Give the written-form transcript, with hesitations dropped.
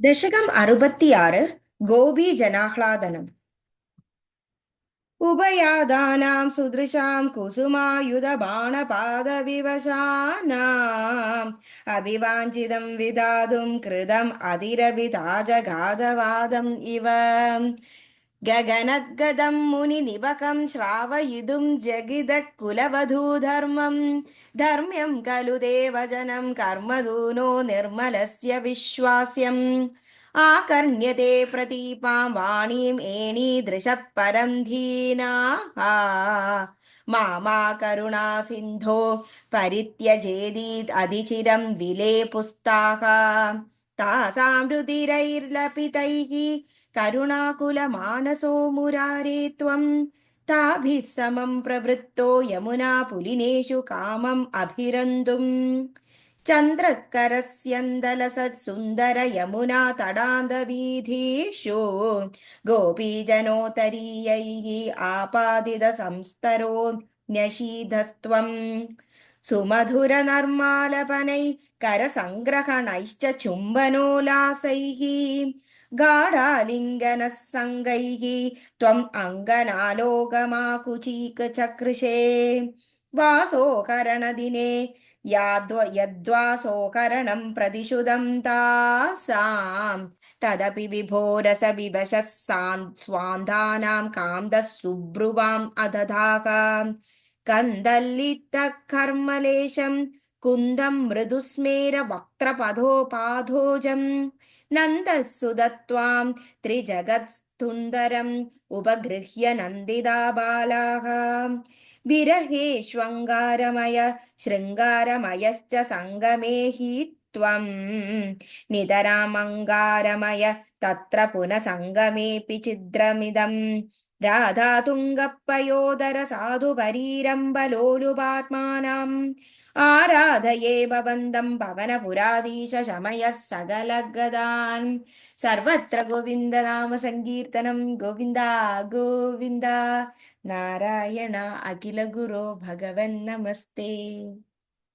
दशकम् 66 गोपीजनाह्लादनम् उभयादानां सुदृशां कुसुमायुधबाणपादविवशानाम् अभिवाञ्छितं विधातुं कृतम् अधिरभिधाजगादवादम् इव गगनद्गदं मुनिनिबकं श्रावयितुं जगिदः कुलवधूधर्मं धर्म्यं खलु देवजनं कर्मधूनो निर्मलस्य विश्वास्यम् आकर्ण्यते प्रतीपां वाणीम् एणीदृशः परं धीनाः मामा करुणा सिन्धो परित्यजेदीत् अधिचिरं विलेपुस्ताः तासां रुधिरैर्लपितैः करुणाकुलमानसो मुरारे त्वं ताभिः समं प्रवृत्तो यमुना पुलिनेषु कामम् अभिरन्तुम् चन्द्रकरस्यन्दलसत्सुन्दर यमुना तडान्दवीथीषु गोपीजनोत्तरीयैः आपादितसंस्तरो न्यषीधस्त्वम् सुमधुरनर्मालपनैः करसङ्ग्रहणैश्च चुम्बनोल्लासैः गाढालिङ्गनः सङ्गैः त्वम् अङ्गनालोकमाकुचीकचकृषे वासोकरणदिने यद्वासोकरणं प्रतिशुदं तासां तदपि विभोरसविवशः स्वान्धानां कान्दः सुभ्रुवाम् अदधाः कन्दल्लितः कर्मलेशं कुन्दं मृदुस्मेर वक्त्रपथोपाधोजम् नन्दः त्रिजगत्सुन्दरम् उपगृह्य नन्दिता बालाः विरहेष्वङ्गारमय शृङ्गारमयश्च सङ्गमे हि त्वम् नितरामङ्गारमय तत्र पुनः सङ्गमेऽपि छिद्रमिदम् राधातुङ्गपयोदर साधुपरीरम्बलोलुपात्मानाम् आराधये भवन्तं पवनपुराधीश शमयः सकलगदान् सर्वत्र गोविन्दनाम सङ्कीर्तनं गोविन्द गोविन्द नारायण अखिलगुरो भगवन् नमस्ते।